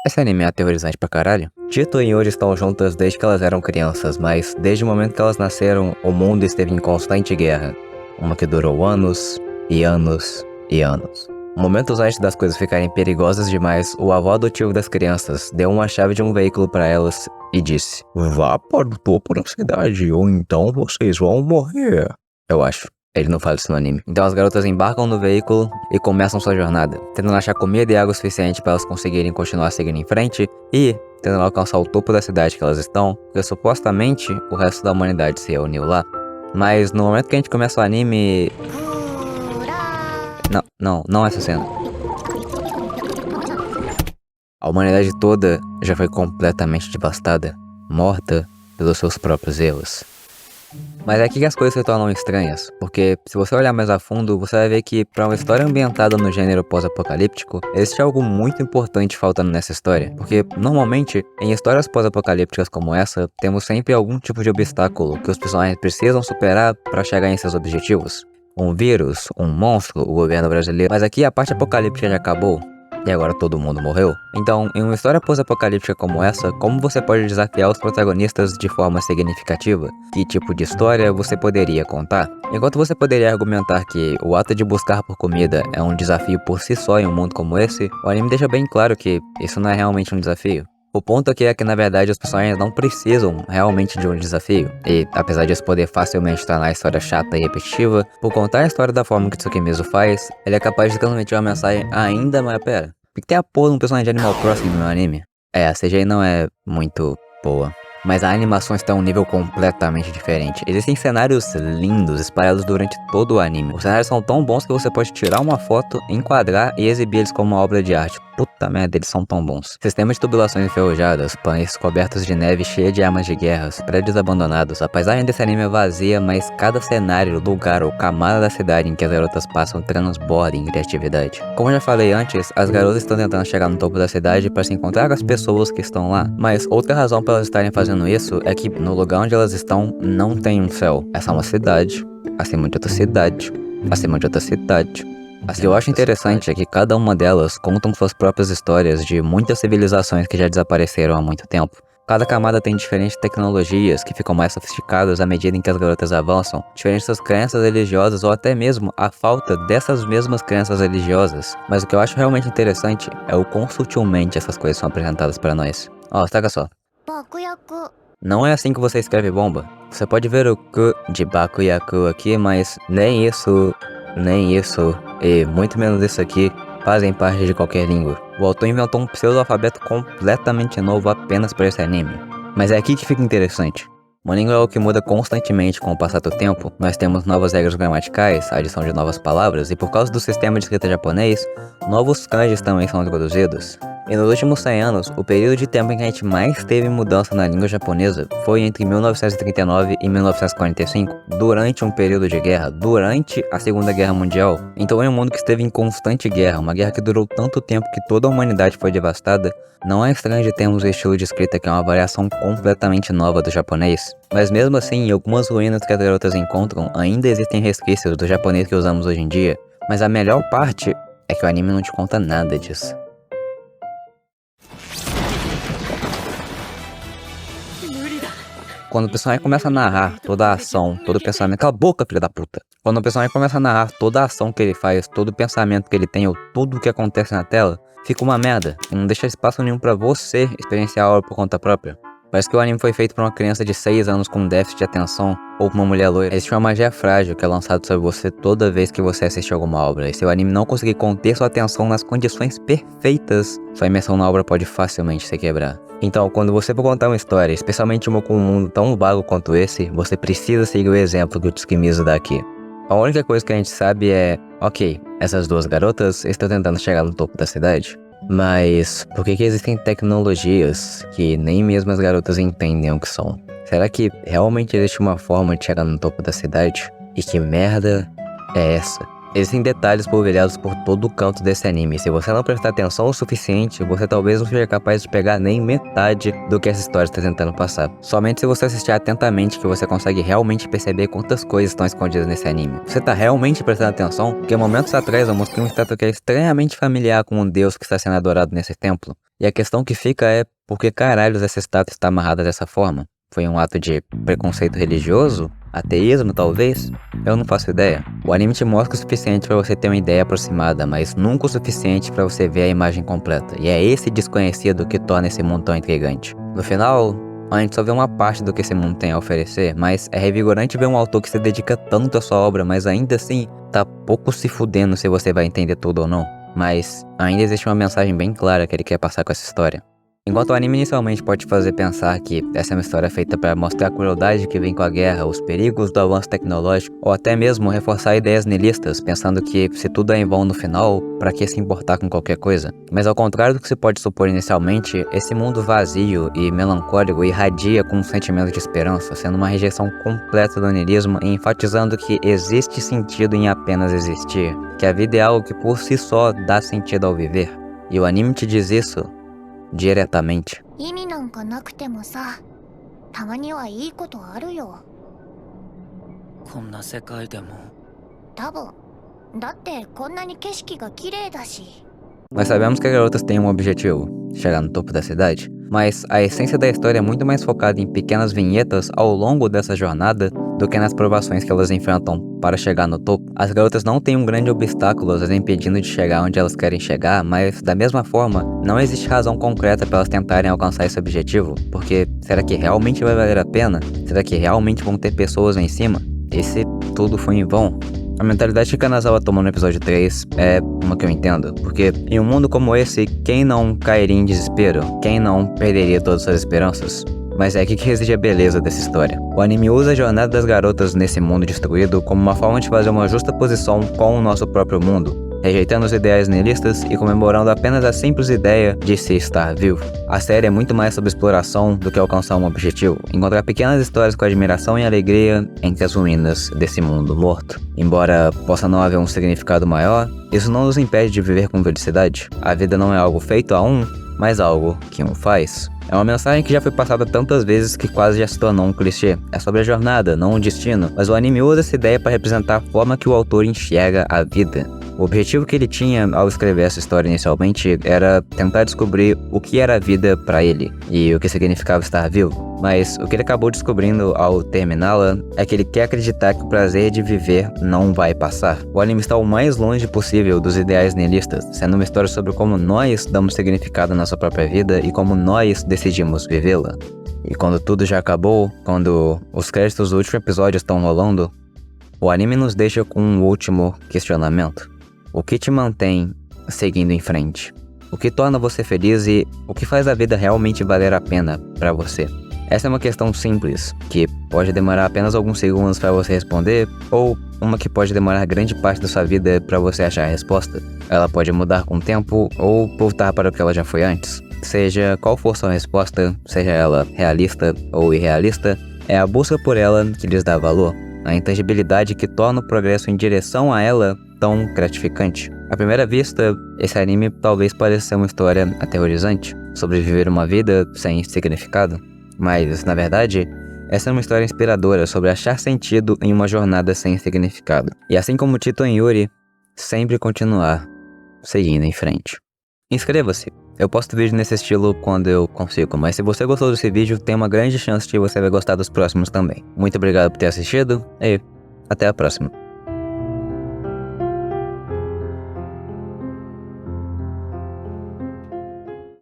Esse anime é aterrorizante pra caralho. Tito e Yuri estão juntas desde que elas eram crianças, mas desde o momento que elas nasceram, o mundo esteve em constante guerra. Uma que durou anos e anos e anos. Momentos antes das coisas ficarem perigosas demais, o avô adotivo das crianças deu uma chave de um veículo para elas e disse: "Vá para o topo da cidade, ou então vocês vão morrer." Eu acho. Ele não fala isso no anime. Então as garotas embarcam no veículo e começam sua jornada, tentando achar comida e água suficiente para elas conseguirem continuar seguindo em frente e tentando alcançar o topo da cidade que elas estão, porque supostamente o resto da humanidade se reuniu lá. Mas no momento que a gente começa o anime... Não essa cena. A humanidade toda já foi completamente devastada, morta pelos seus próprios erros. Mas é aqui que as coisas se tornam estranhas, porque se você olhar mais a fundo, você vai ver que para uma história ambientada no gênero pós-apocalíptico, existe algo muito importante faltando nessa história. Porque, normalmente, em histórias pós-apocalípticas como essa, temos sempre algum tipo de obstáculo que os personagens precisam superar para chegar em seus objetivos. Um vírus, um monstro, o governo brasileiro. Mas aqui a parte apocalíptica já acabou. E agora todo mundo morreu? Então, em uma história pós-apocalíptica como essa, como você pode desafiar os protagonistas de forma significativa? Que tipo de história você poderia contar? Enquanto você poderia argumentar que o ato de buscar por comida é um desafio por si só em um mundo como esse, o anime deixa bem claro que isso não é realmente um desafio. O ponto aqui é que, na verdade, os personagens não precisam realmente de um desafio. E, apesar disso poder facilmente tornar a história chata e repetitiva, por contar a história da forma que Tsukimizu faz, ele é capaz de transmitir uma mensagem ainda mais... Pera, por que tem a porra de um personagem de Animal Crossing no meu anime? É, a CGI não é muito boa, mas a animação está a um nível completamente diferente. Existem cenários lindos espalhados durante todo o anime. Os cenários são tão bons que você pode tirar uma foto, enquadrar e exibir eles como uma obra de arte. Puta merda, eles são tão bons. Sistemas de tubulações enferrujadas, pães cobertos de neve cheia de armas de guerras, prédios abandonados. A paisagem desse anime é vazia, mas cada cenário, lugar ou camada da cidade em que as garotas passam transborda em criatividade. Como eu já falei antes, as garotas estão tentando chegar no topo da cidade para se encontrar com as pessoas que estão lá. Mas outra razão para elas estarem fazendo isso é que no lugar onde elas estão não tem um céu. Essa é uma cidade, acima de outra cidade, acima de outra cidade. O que eu acho interessante é que cada uma delas contam suas próprias histórias de muitas civilizações que já desapareceram há muito tempo. Cada camada tem diferentes tecnologias que ficam mais sofisticadas à medida em que as garotas avançam, diferentes crenças religiosas ou até mesmo a falta dessas mesmas crenças religiosas. Mas o que eu acho realmente interessante é o quão sutilmente essas coisas são apresentadas para nós. Ó, saca só. Não é assim que você escreve bomba. Você pode ver o Ku de Bakuyaku aqui, mas nem isso e muito menos isso aqui fazem parte de qualquer língua. O autor inventou um pseudo-alfabeto completamente novo apenas para esse anime. Mas é aqui que fica interessante. Uma língua é algo que muda constantemente com o passar do tempo. Nós temos novas regras gramaticais, a adição de novas palavras, e por causa do sistema de escrita japonês, novos kanjis também são introduzidos. E nos últimos 100 anos, o período de tempo em que a gente mais teve mudança na língua japonesa foi entre 1939 e 1945, durante um período de guerra, durante a Segunda Guerra Mundial. Então em um mundo que esteve em constante guerra, uma guerra que durou tanto tempo que toda a humanidade foi devastada, não é estranho de termos o estilo de escrita que é uma variação completamente nova do japonês. Mas mesmo assim, em algumas ruínas que as garotas encontram, ainda existem resquícios do japonês que usamos hoje em dia. Mas a melhor parte é que o anime não te conta nada disso. Quando o personagem começa a narrar toda a ação, todo o pensamento... Cala a boca, filha da puta! Quando o personagem começa a narrar toda a ação que ele faz, todo o pensamento que ele tem, ou tudo o que acontece na tela, fica uma merda. E não deixa espaço nenhum pra você experienciar a obra por conta própria. Parece que o anime foi feito pra uma criança de 6 anos com déficit de atenção, ou pra uma mulher loira. Existe uma magia frágil que é lançada sobre você toda vez que você assiste alguma obra. E se o anime não conseguir conter sua atenção nas condições perfeitas, sua imersão na obra pode facilmente se quebrar. Então, quando você for contar uma história, especialmente uma com um mundo tão vago quanto esse, você precisa seguir o exemplo que o Tsukimizu dá aqui. A única coisa que a gente sabe é, ok, essas duas garotas estão tentando chegar no topo da cidade, mas por que existem tecnologias que nem mesmo as garotas entendem o que são? Será que realmente existe uma forma de chegar no topo da cidade? E que merda é essa? Existem detalhes polvilhados por todo o canto desse anime. Se você não prestar atenção o suficiente, você talvez não seja capaz de pegar nem metade do que essa história está tentando passar. Somente se você assistir atentamente que você consegue realmente perceber quantas coisas estão escondidas nesse anime. Você tá realmente prestando atenção? Porque momentos atrás eu mostrei uma estátua que é estranhamente familiar com um deus que está sendo adorado nesse templo. E a questão que fica é, por que caralhos essa estátua está amarrada dessa forma? Foi um ato de preconceito religioso? Ateísmo, talvez? Eu não faço ideia. O anime te mostra o suficiente pra você ter uma ideia aproximada, mas nunca o suficiente pra você ver a imagem completa. E é esse desconhecido que torna esse mundo tão intrigante. No final, a gente só vê uma parte do que esse mundo tem a oferecer, mas é revigorante ver um autor que se dedica tanto à sua obra, mas ainda assim tá pouco se fudendo se você vai entender tudo ou não. Mas ainda existe uma mensagem bem clara que ele quer passar com essa história. Enquanto o anime inicialmente pode te fazer pensar que essa é uma história feita para mostrar a crueldade que vem com a guerra, os perigos do avanço tecnológico, ou até mesmo reforçar ideias niilistas, pensando que se tudo é em vão no final, para que se importar com qualquer coisa? Mas ao contrário do que se pode supor inicialmente, esse mundo vazio e melancólico irradia com um sentimento de esperança, sendo uma rejeição completa do niilismo e enfatizando que existe sentido em apenas existir, que a vida é algo que por si só dá sentido ao viver. E o anime te diz isso diretamente. 意味なんかなくてもさ、たまにはいいことあるよ。こんな世界でも。多分。だってこんなに景色が綺麗だし。 Nós sabemos que as garotas têm um objetivo, chegar no topo da cidade, mas a essência da história é muito mais focada em pequenas vinhetas ao longo dessa jornada do que nas provações que elas enfrentam para chegar no topo. As garotas não têm um grande obstáculo as impedindo de chegar onde elas querem chegar, mas da mesma forma, não existe razão concreta para elas tentarem alcançar esse objetivo, porque será que realmente vai valer a pena? Será que realmente vão ter pessoas lá em cima? E se tudo foi em vão? A mentalidade que Kanazawa tomou no episódio 3 é uma que eu entendo, porque em um mundo como esse, quem não cairia em desespero? Quem não perderia todas suas esperanças? Mas é aqui que reside a beleza dessa história. O anime usa a jornada das garotas nesse mundo destruído como uma forma de fazer uma justa posição com o nosso próprio mundo, rejeitando os ideais nihilistas e comemorando apenas a simples ideia de se estar vivo. A série é muito mais sobre exploração do que alcançar um objetivo, encontrar pequenas histórias com admiração e alegria entre as ruínas desse mundo morto. Embora possa não haver um significado maior, isso não nos impede de viver com felicidade. A vida não é algo feito a um, mas algo que um faz. É uma mensagem que já foi passada tantas vezes que quase já se tornou um clichê. É sobre a jornada, não um destino, mas o anime usa essa ideia para representar a forma que o autor enxerga a vida. O objetivo que ele tinha ao escrever essa história inicialmente era tentar descobrir o que era a vida para ele e o que significava estar vivo. Mas o que ele acabou descobrindo ao terminá-la é que ele quer acreditar que o prazer de viver não vai passar. O anime está o mais longe possível dos ideais nihilistas, sendo uma história sobre como nós damos significado à nossa própria vida e como nós decidimos vivê-la. E quando tudo já acabou, quando os créditos do último episódio estão rolando, o anime nos deixa com um último questionamento. O que te mantém seguindo em frente? O que torna você feliz e o que faz a vida realmente valer a pena para você? Essa é uma questão simples, que pode demorar apenas alguns segundos para você responder, ou uma que pode demorar grande parte da sua vida para você achar a resposta. Ela pode mudar com o tempo ou voltar para o que ela já foi antes. Seja qual for sua resposta, seja ela realista ou irrealista, é a busca por ela que lhes dá valor. A intangibilidade que torna o progresso em direção a ela tão gratificante. À primeira vista, esse anime talvez pareça ser uma história aterrorizante, sobre viver uma vida sem significado. Mas, na verdade, essa é uma história inspiradora sobre achar sentido em uma jornada sem significado. E assim como Tito e Yuri, sempre continuar seguindo em frente. Inscreva-se. Eu posto vídeo nesse estilo quando eu consigo, mas se você gostou desse vídeo, tem uma grande chance de você vai gostar dos próximos também. Muito obrigado por ter assistido e até a próxima.